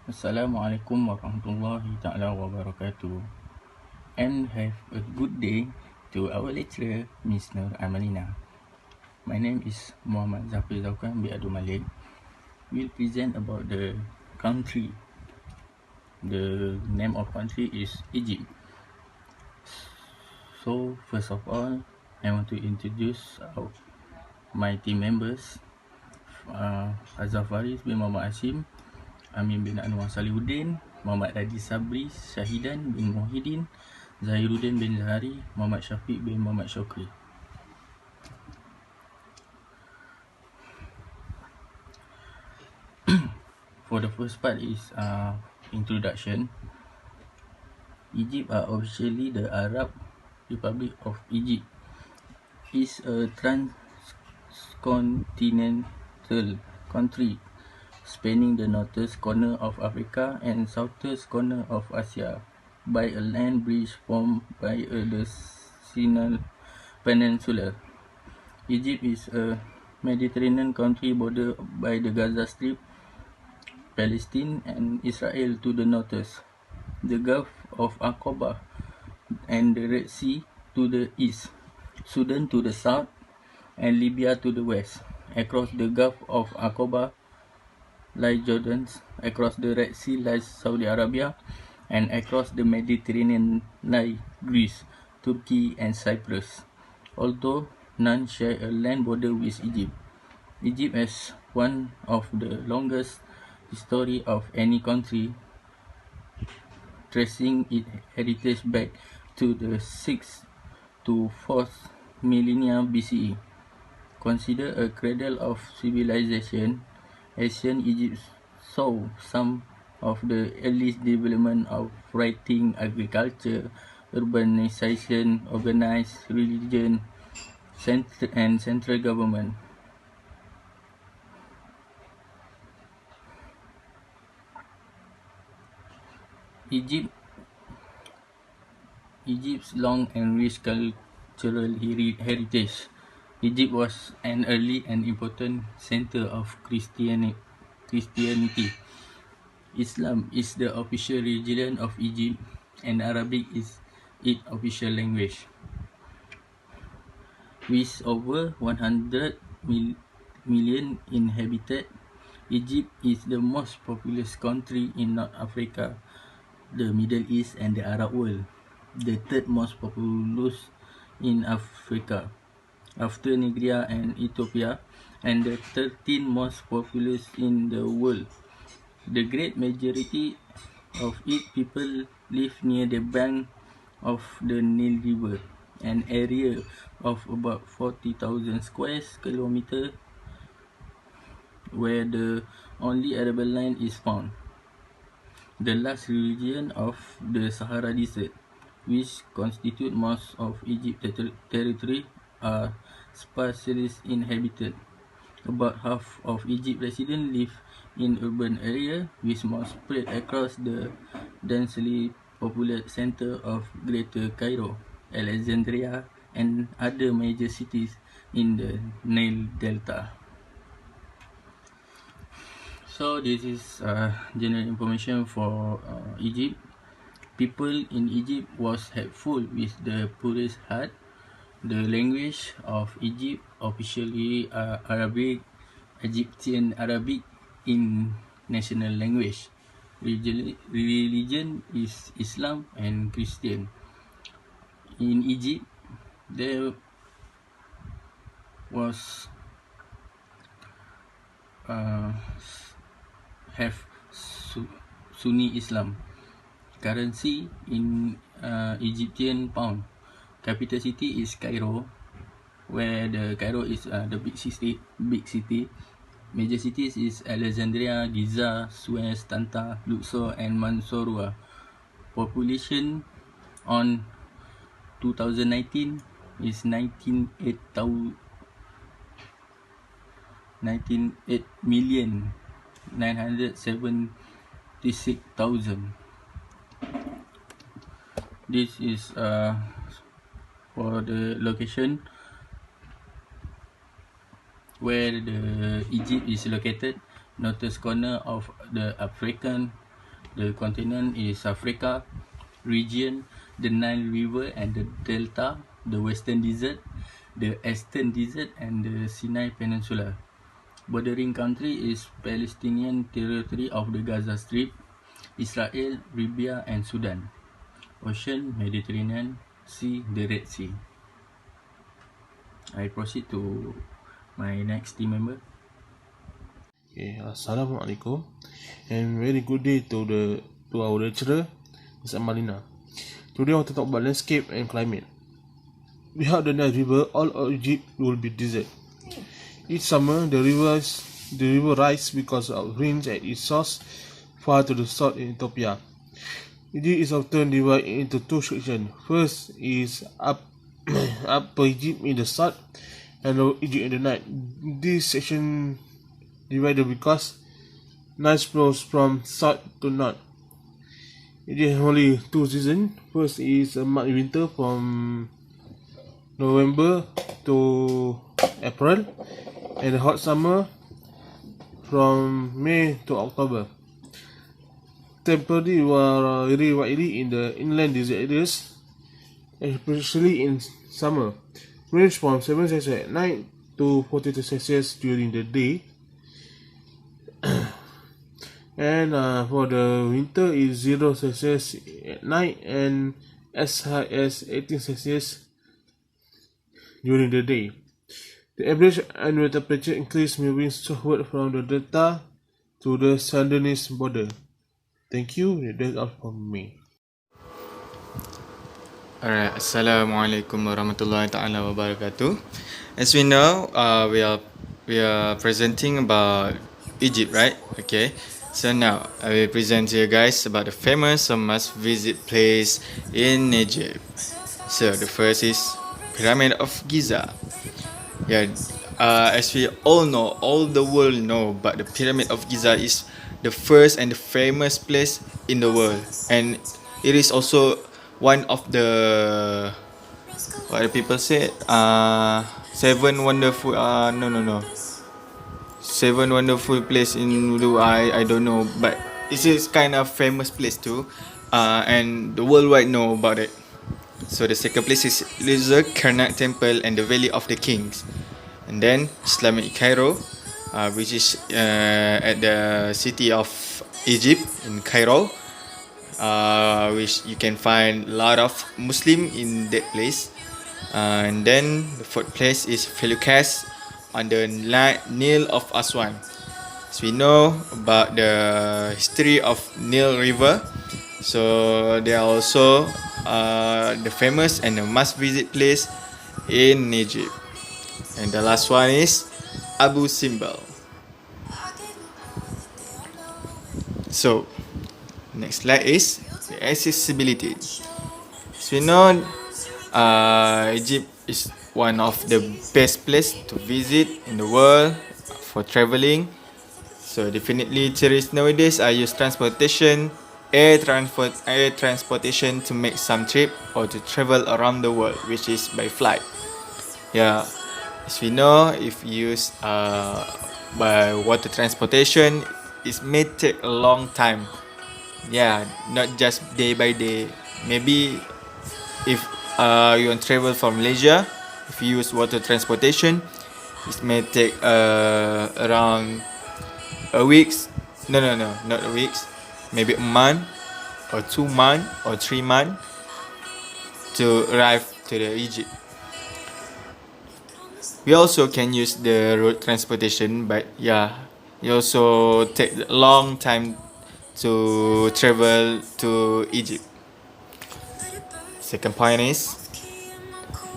Assalamualaikum warahmatullahi ta'ala wabarakatuh, and have a good day to our lecturer, Miss Nur Amalina. My name is Muhammad Zafir Zaukan bin Abdul Malik. We'll present about the country. The name of country is Egypt. So first of all, I want to introduce my team members. Azhar Faris bin Muhammad Hashim, Amin bin Anwar Salihuddin, Muhammad Radi Sabri, Syahidan bin Muhyiddin, Zahiruddin bin Zahari, Muhammad Syafiq bin Muhammad Syukri. For the first part is introduction. Egypt are officially the Arab Republic of Egypt. Is a transcontinental country spanning the northeast corner of Africa and southeast corner of Asia by a land bridge formed by the Sinai Peninsula. Egypt is a Mediterranean country bordered by the Gaza Strip, Palestine and Israel to the northeast, the Gulf of Aqaba and the Red Sea to the east, Sudan to the south, and Libya to the west. Across the Gulf of Aqaba lies Jordan, across the Red Sea lies Saudi Arabia, and across the Mediterranean lie Greece, Turkey and Cyprus, although none share a land border with Egypt. Egypt has one of the longest history of any country, tracing its heritage back to the 6th to 4th millennia BCE. Considered a cradle of civilization, ancient Egypt saw some of the earliest development of writing, agriculture, urbanization, organized religion, and central government. Egypt's long and rich cultural heritage. Egypt was an early and important center of Christianity. Islam is the official religion of Egypt, and Arabic is its official language. With over 100 million inhabitants, Egypt is the most populous country in North Africa, the Middle East and the Arab world, the third most populous in Africa after Nigeria and Ethiopia, and the 13th most populous in the world. The great majority of its people live near the bank of the Nile River, an area of about 40,000 square kilometers where the only arable land is found. The last region of the Sahara Desert, which constitute most of Egypt's territory, are sparsely inhabited. About half of Egypt's residents live in urban areas, with more spread across the densely populated center of Greater Cairo, Alexandria, and other major cities in the Nile Delta. So this is general information for Egypt. People in Egypt was helpful with the poorest heart. The language of Egypt officially Arabic, Egyptian Arabic in national language. Religion is Islam and Christian. In Egypt, there was have Sunni Islam. Currency in Egyptian pound. Capital city is Cairo, where the Cairo is the big city. Major cities is Alexandria, Giza, Suez, Tanta, Luxor, and Mansoura. Population on 2019 is 98,976,000. This is for the location where the Egypt is located, northeast corner of the African The continent is Africa. Region, the Nile River and the Delta, the Western Desert, the Eastern Desert and the Sinai Peninsula. Bordering country is Palestinian territory of the Gaza Strip, Israel, Libya and Sudan. Ocean, Mediterranean. Sea, the Red Sea. I proceed to my next team member. Okay, Assalamualaikum, and very good day to our lecturer, Ms. Amalina. Today I want to talk about landscape and climate. Without the Nile River, all of Egypt will be desert. Each summer, the river rise because of rains at its source, far to the south in Ethiopia. Egypt is often divided into two sections. First is Upper Egypt in the south, and Lower Egypt in the north. This section divided because Nile flows from south to north. It has only two seasons. First is a mild winter from November to April, and a hot summer from May to October. Temperatures vary widely in the inland desert areas, especially in summer, range from 7 Celsius at night to 42 Celsius during the day. And for the winter is 0 Celsius at night and as high as 18 Celsius during the day. The average annual temperature increase moving southward from the delta to the Sudanese border. Thank you. That's all from me. Alright, Assalamualaikum warahmatullahi taala wabarakatuh. As we know, we are presenting about Egypt, right? Okay. So now I will present to you guys about the famous or must visit place in Egypt. So the first is Pyramid of Giza. Yeah, as we all know, all the world know, but the Pyramid of Giza is the first and the famous place in the world, and it is also one of the what the people say, seven wonderful seven wonderful place in the I don't know, but it is kind of famous place too, and the worldwide know about it. So the second place is Luxor Karnak Temple and the Valley of the Kings, and then Islamic Cairo, which is at the city of Egypt in Cairo, which you can find a lot of Muslim in that place. And then the fourth place is Felucas on the Nile of Aswan. So we know about the history of Nile River, so they are also the famous and the must visit place in Egypt. And the last one is Abu Simbel. So next slide is the accessibility. So we know Egypt is one of the best place to visit in the world for traveling. So definitely tourists nowadays use transportation, air transportation to make some trip or to travel around the world, which is by flight. Yeah, as we know, if used by water transportation, it may take a long time. Yeah, not just day by day. Maybe if you want to travel from Malaysia, if you use water transportation, it may take around a weeks. No, not a weeks. Maybe a month or 2 months or 3 months to arrive to the Egypt. We also can use the road transportation, but yeah, it also take a long time to travel to Egypt. Second point is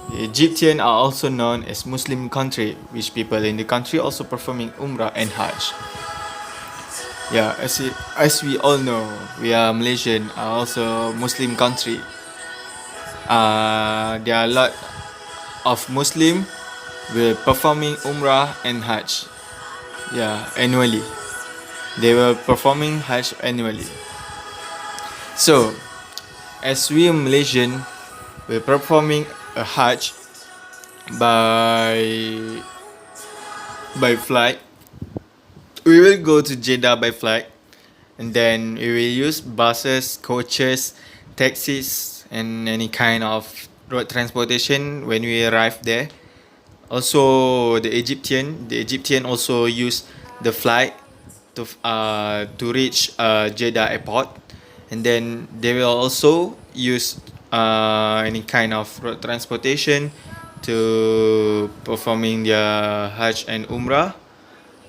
the Egyptians are also known as Muslim country, which people in the country also performing Umrah and Hajj. Yeah, as we all know, we are Malaysian, are also Muslim country. There are a lot of Muslim will performing Umrah and Hajj. Yeah, annually. They were performing Hajj annually. So, as we Malaysian, we're performing a Hajj by flight. We will go to Jeddah by flight, and then we will use buses, coaches, taxis, and any kind of road transportation when we arrive there. Also, the Egyptian also use the flight to reach Jeddah airport, and then they will also use any kind of road transportation to performing their Hajj and Umrah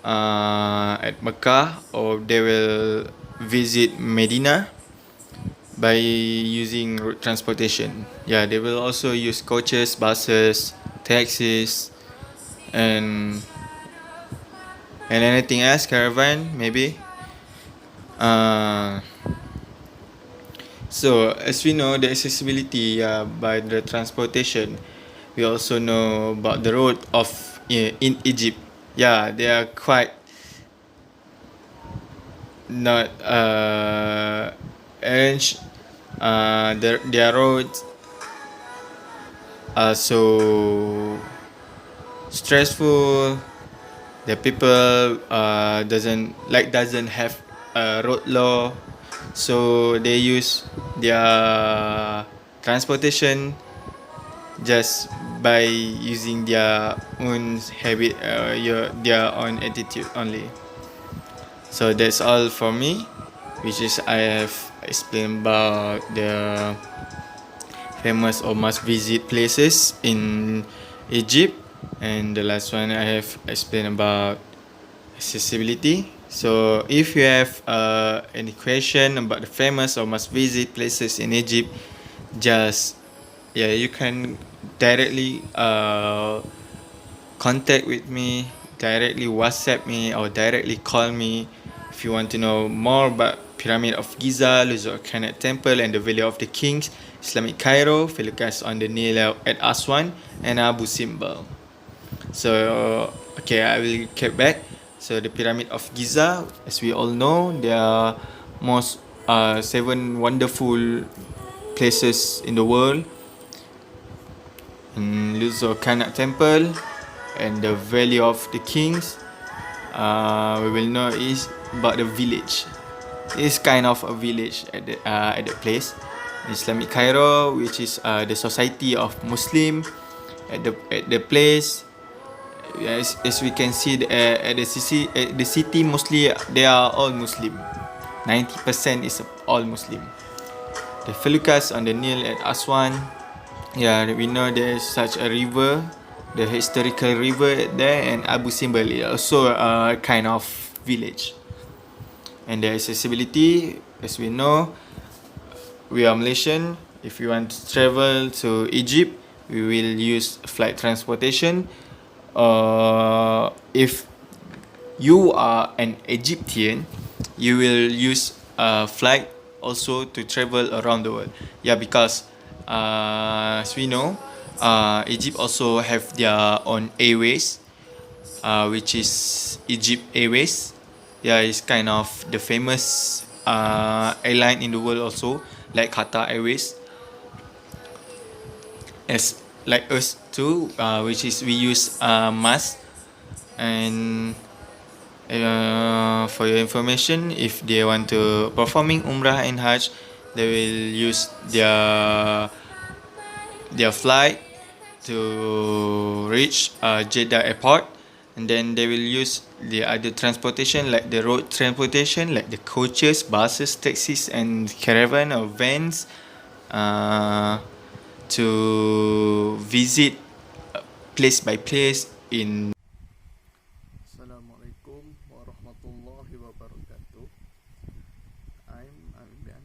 at Mecca, or they will visit Medina by using road transportation. Yeah, they will also use coaches, buses, taxis, and anything else, caravan maybe. Uh, so as we know the accessibility by the transportation, we also know about the road of in Egypt. Yeah, they are quite not arranged. Their roads are so stressful. The people doesn't have a road law, so they use their transportation just by using their own habit, their own attitude only. So that's all for me, which is I have explained about the famous or must visit places in Egypt, and the last one I have explained about accessibility. So if you have any question about the famous or must visit places in Egypt, just you can directly contact with me, directly WhatsApp me, or directly call me if you want to know more about Pyramid of Giza, Luxor Karnak Temple, and the Valley of the Kings, Islamic Cairo, Philokas on the Nile at Aswan, and Abu Simbel. So okay, I will get back. So the Pyramid of Giza, as we all know, there are most 7 wonderful places in the world. Luxor Karnak Temple and the Valley of the Kings. We will know is about the village. It's kind of a village at the place. Islamic Cairo, which is the society of Muslim at the place. As we can see at the city mostly they are all Muslim. 90% is all Muslim. The Felukas on the Nile at Aswan. Yeah, we know there is such a river, the historical river there, and Abu Simbel is also a kind of village. And the accessibility, as we know, we are Malaysian. If we want to travel to Egypt, we will use flight transportation. If you are an Egyptian, you will use a flight also to travel around the world. Yeah, because as we know, Egypt also have their own airways, which is Egypt Airways. Yeah, it's kind of the famous airline in the world also, like Qatar Airways. As like us too, which is we use mask. And for your information, if they want to performing Umrah and Hajj, they will use their flight to reach Jeddah airport, and then they will use the other transportation like the road transportation, like the coaches, buses, taxis, and caravan or vans to visit place by place in. Assalamualaikum warahmatullahi wabarakatuh. I'm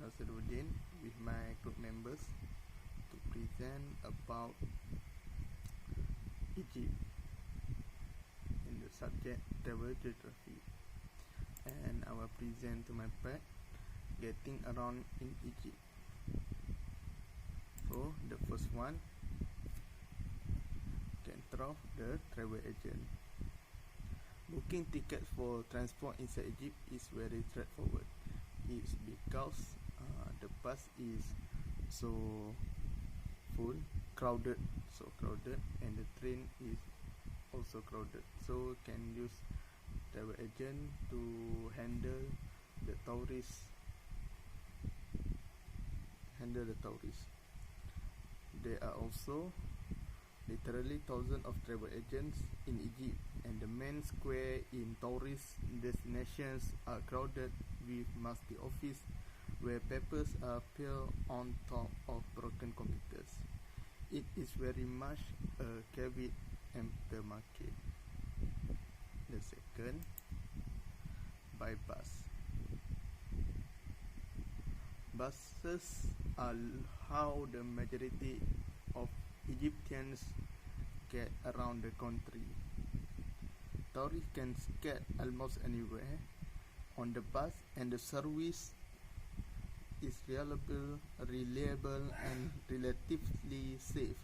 Nasiruddin with my group members to present about Egypt in the subject travel geography, and I will present to my part getting around in Egypt. So the first one, can throw the travel agent. Booking tickets for transport inside Egypt is very straightforward. It's because the bus is so crowded, and the train is also crowded. So can use travel agent to handle the tourists handle the tourists. There are also literally thousands of travel agents in Egypt, and the main square in tourist destinations are crowded with musty offices where papers are piled on top of broken computers. It is very much a caveat emptor market. The second, by bus. Buses are how the majority of Egyptians get around the country. Tourists can get almost anywhere on the bus, and the service is reliable and relatively safe.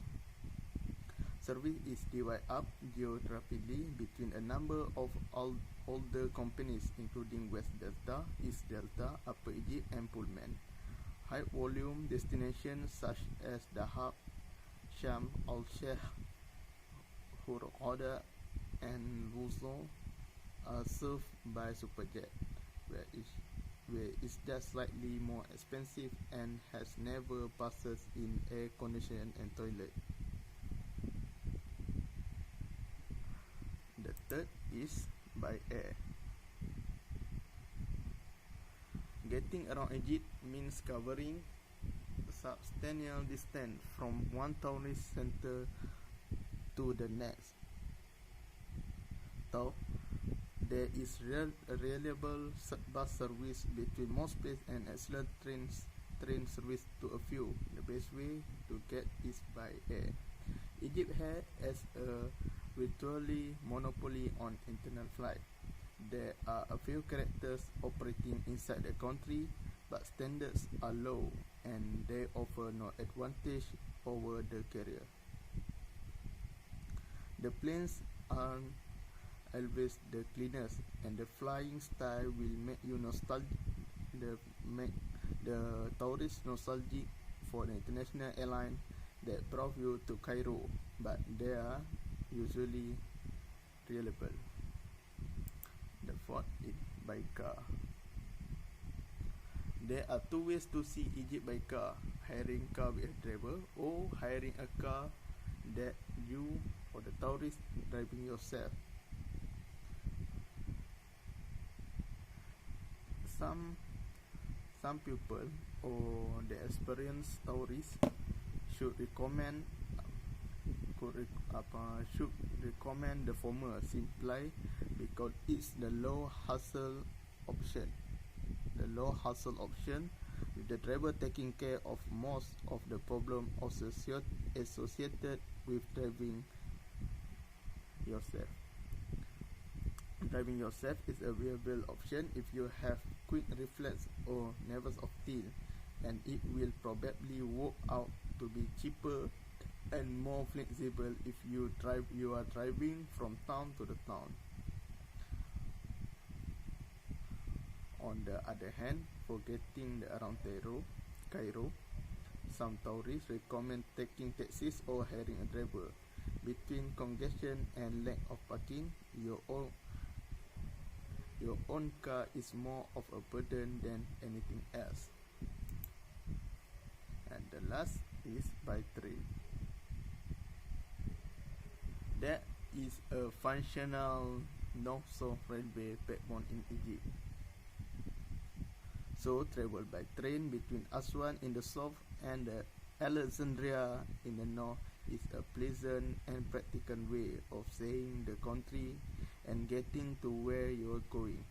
Service is divided up geographically between a number of older companies including West Delta, East Delta, Upper Egypt and Pullman. High volume destinations such as Dahab, Sham, Al-Sheikh, Hurghada and Wuzo are served by Superjet, where it's just slightly more expensive and has never buses in air conditioning and toilet. The third is by air. Getting around Egypt means covering a substantial distance from one tourist center to the next. Though there is reliable bus service between most places and excellent train service to a few, the best way to get is by air. Egypt has a virtually monopoly on internal flight. There are a few characters operating inside the country, but standards are low and they offer no advantage over the carrier. The planes aren't always the cleanest, and the flying style will make you make the tourist nostalgic for the international airline that brought you to Cairo, but they are usually reliable. The fourth is by car. There are two ways to see Egypt by car: hiring a car with a driver, or hiring a car that you or the tourist driving yourself. Some people or the experienced tourists should recommend the former simply because it's the low hassle option. With the driver taking care of most of the problem associated with driving yourself. Driving yourself is a viable option if you have quick reflex or nervous of steel, and it will probably work out to be cheaper and more flexible if you are driving from town to the town. On the other hand, for getting around Cairo, some tourists recommend taking taxis or hiring a driver. Between congestion and lack of parking, your own car is more of a burden than anything else. And the last is by train. There is a functional north-south railway backbone in Egypt. So travel by train between Aswan in the south and Alexandria in the north is a pleasant and practical way of seeing the country and getting to where you are going.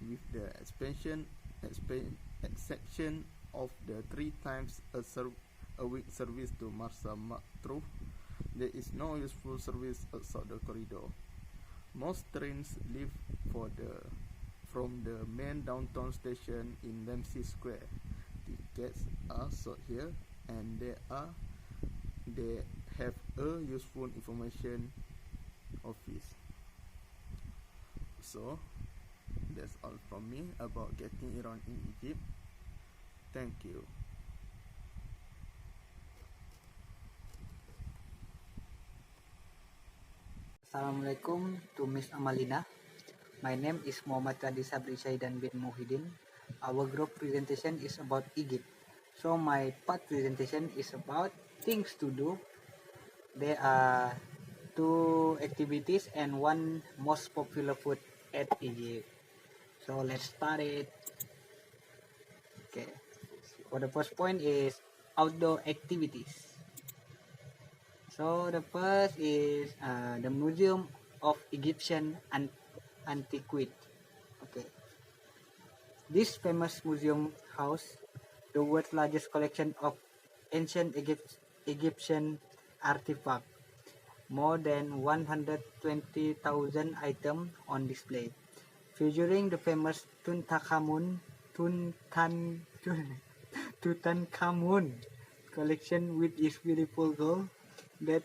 With the exception of the 3 times a week service to Marsa Matruh, there is no useful service outside the corridor. Most trains leave from the main downtown station in Dempsey Square. Tickets are sold here, and they have a useful information office. So that's all from me about getting around in Egypt. Thank you. Assalamualaikum to Miss Amalina. My name is Muhammad Kadi Sabri Syaidan bin Muhyiddin. Our group presentation is about Egypt. So my part presentation is about things to do. There are two activities and one most popular food at Egypt. So let's start it. Okay. For the first point is outdoor activities. So the first is the Museum of Egyptian Antiquity. Okay. This famous museum house the world's largest collection of ancient Egyptian artifacts, more than 120,000 items on display, featuring the famous Tutankhamun collection with its beautiful gold that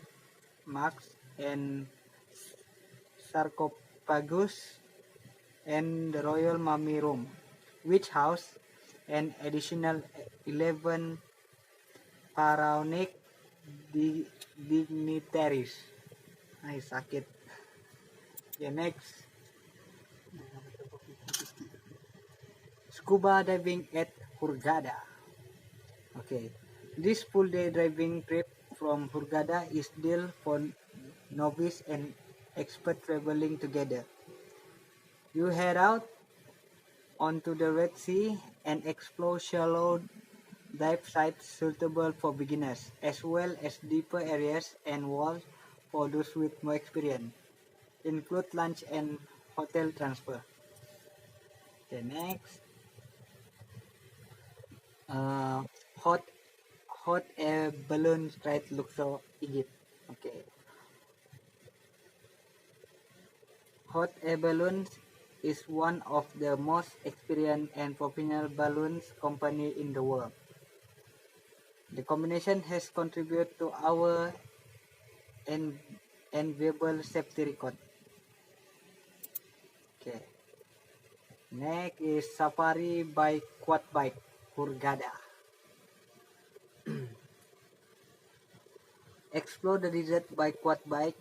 marks and sarcophagus and the royal mummy room, which housed an additional 11 pharaonic dignitaries. Ay, sakit. Okay, next. Scuba diving at Hurghada. Okay, this full day diving trip from Hurghada is ideal for novice and expert traveling together. You head out onto the Red Sea and explore shallow dive sites suitable for beginners, as well as deeper areas and walls for those with more experience. Include lunch and hotel transfer. Okay, next. Uh, hot hot air balloon ride Luxor, Egypt. Okay. Hot air balloons is one of the most experienced and popular balloons company in the world. The combination has contributed to our en- enviable safety record. Okay. Next is Safari by Quad Bike, Hurghada. Explore the desert by quad bike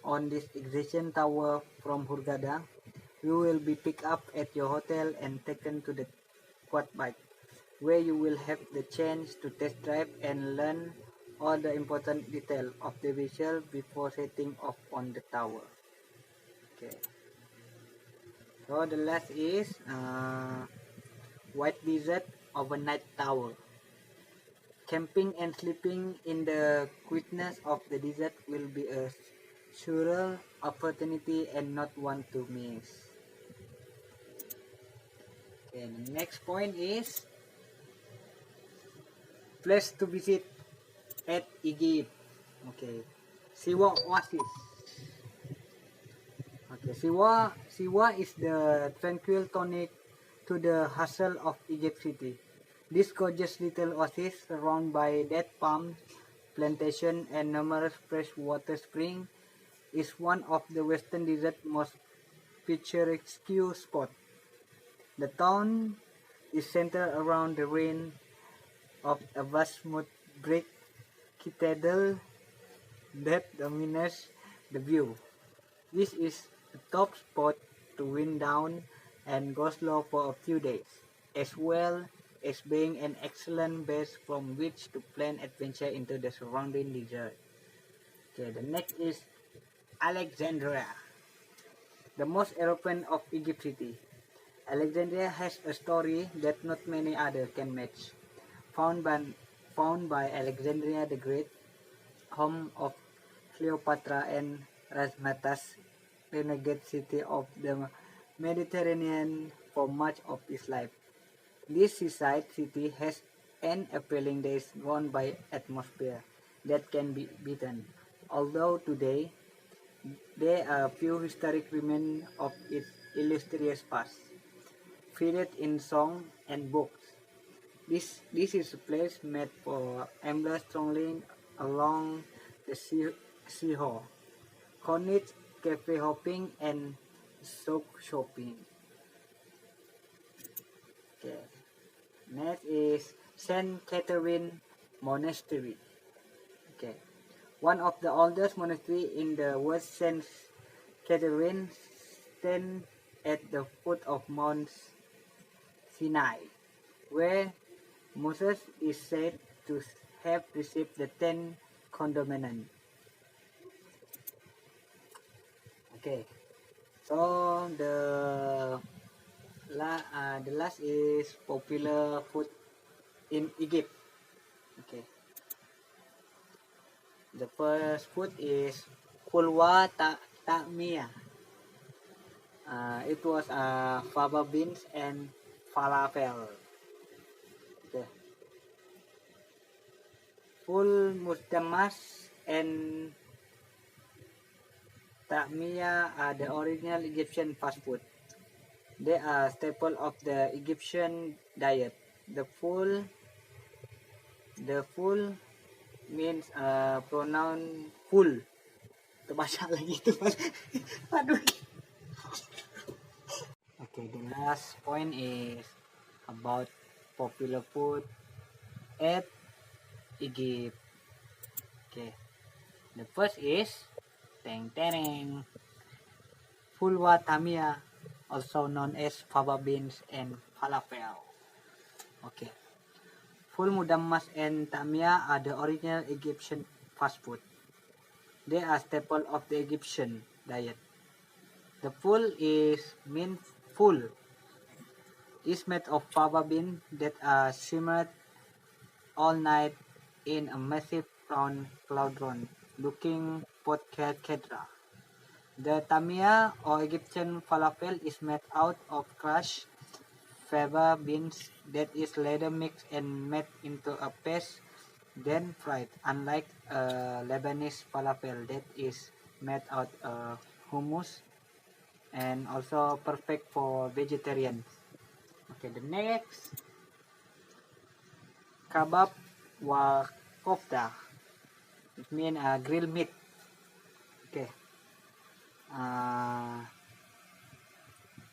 on this exhibition tower from Hurghada. You will be picked up at your hotel and taken to the quad bike, where you will have the chance to test drive and learn all the important details of the vehicle before setting off on the tower. Okay. So the last is White Desert Overnight Tower. Camping and sleeping in the quietness of the desert will be a surreal opportunity and not one to miss. Okay, the next point is place to visit at Egypt. Okay, Siwa Oasis. Okay, Siwa is the tranquil tonic to the hustle of Egypt City. This gorgeous little oasis, surrounded by date palm plantation and numerous freshwater springs, is one of the Western Desert's most picturesque spots. The town is centered around the ruin of a vast smooth brick cathedral that dominates the view. This is a top spot to wind down and go slow for a few days, as well as being an excellent base from which to plan adventure into the surrounding desert. Okay, the next is Alexandria, the most European of Egypt city. Alexandria has a story that not many others can match. Found by, found by Alexandria the Great, home of Cleopatra and Razzmatazz, renegade city of the Mediterranean for much of its life. This seaside city has an appealing days gone by atmosphere that can be beaten. Although today there are few historic remains of its illustrious past, featured in song and books. This is a place made for aimless strolling along the seashore, cornet cafe hopping, and souk shopping. Okay. Next is Saint Catherine Monastery. Okay. One of the oldest monastery in the world, Saint Catherine stands at the foot of Mount Sinai, where Moses is said to have received the Ten Commandments. Okay, so the last is popular food in Egypt. Okay, the first food is kulwa ta'miya. It was fava beans and falafel. Okay. Full mustamas and ta'miya are the original Egyptian fast food. They are staple of the Egyptian diet. The full means pronoun full. Terbaca lagi tu. Aduh. Okay, the last point is about popular food at Egypt. Okay, the first is teng tereng fulwa tamia, also known as fava beans and falafel. Okay, full mudammas and tamia are the original Egyptian fast food. They are staple of the Egyptian diet. The full mean full is made of fava beans that are simmered all night in a massive round cauldron looking potkadra. The tamia or Egyptian falafel is made out of crushed fava beans that is later mixed and made into a paste, then fried, unlike Lebanese falafel that is made out of hummus and also perfect for vegetarians. Okay, the next kebab wa kofta. It means grilled meat. Okay.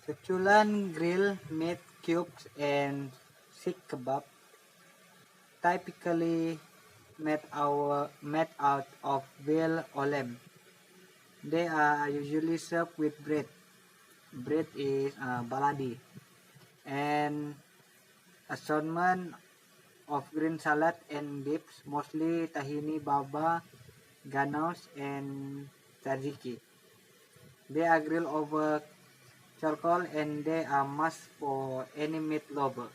Seculan grilled meat cubes and sikh kebab, typically made out of veal or lamb. They are usually served with bread. Bread is baladi, and assortment of green salad and dips, mostly tahini baba, ganos, and tzatziki. They are grilled over charcoal and they are must for any meat lover.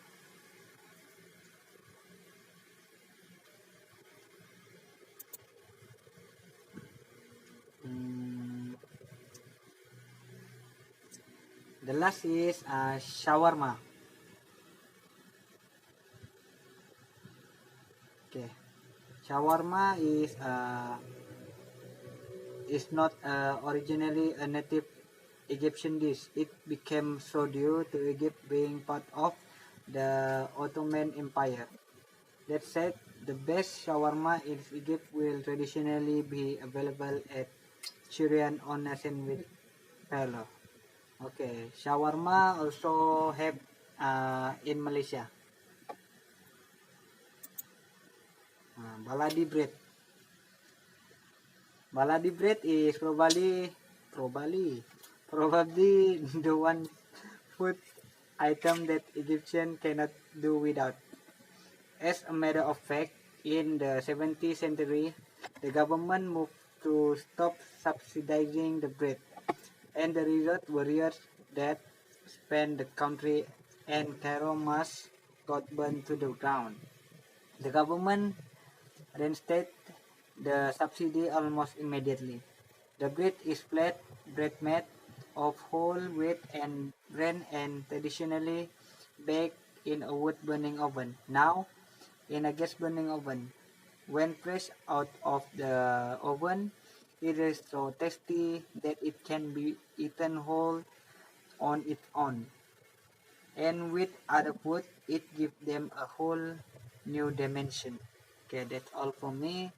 The last is shawarma. Okay, shawarma is not originally a native Egyptian dish. It became so due to Egypt being part of the Ottoman Empire. That said, the best shawarma in Egypt will traditionally be available at Syrian on with Palo. Okay, shawarma also have in Malaysia. Baladi bread. Baladi bread is probably the one food item that Egyptian cannot do without. As a matter of fact, in the 17th century, the government moved to stop subsidizing the bread, and the result warriors that spanned the country and Cairo must got burned to the ground. The government reinstated the subsidy almost immediately. The bread is flat bread made of whole wheat and grain and traditionally baked in a wood burning oven. Now, in a gas burning oven. When fresh out of the oven, it is so tasty that it can be eaten whole on its own. And with other food, it gives them a whole new dimension. Okay, that's all for me.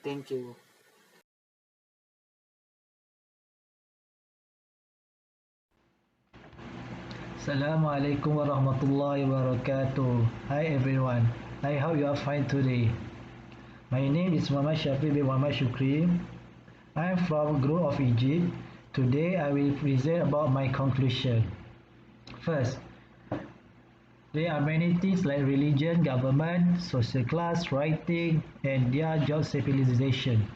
Thank you. Assalamualaikum warahmatullahi wabarakatuh. Hi everyone. I hope you are fine today. My name is Muhammad Shafi bin Muhammad Shukri. I am from Grove of Egypt, Today I will present about my conclusion. First, there are many things like religion, government, social class, writing, and their job civilization.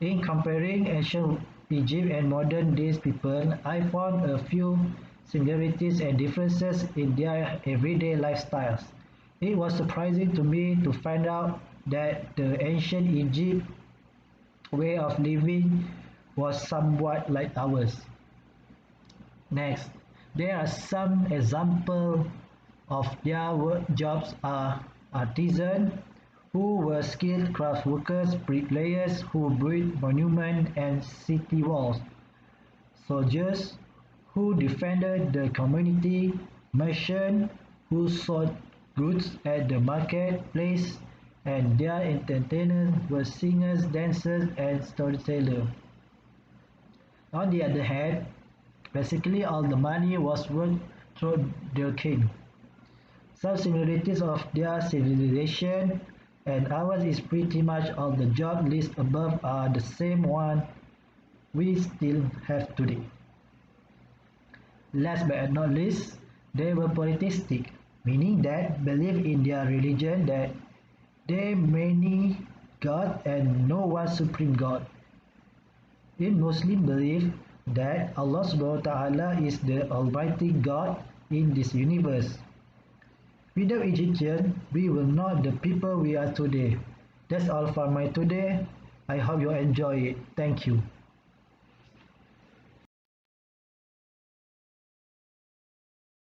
In comparing ancient Egypt and modern day people, I found a few similarities and differences in their everyday lifestyles. It was surprising to me to find out that the ancient Egypt way of living was somewhat like ours. Next, there are some examples of their work jobs are artisans who were skilled craft workers, bricklayers who built monuments and city walls, soldiers who defended the community, merchants who sold goods at the marketplace, and their entertainers were singers, dancers, and storytellers. On the other hand, basically all the money was worked through the king. Some similarities of their civilization and ours is pretty much all the job listed above are the same one we still have today. Last but not least, they were polytheistic, meaning that believe in their religion that there are many gods and no one supreme god. In Muslim belief that Allah subhanahu wa ta'ala is the almighty God in this universe. Without Egyptian, we will not the people we are today. That's all for my today. I hope you enjoy it. Thank you.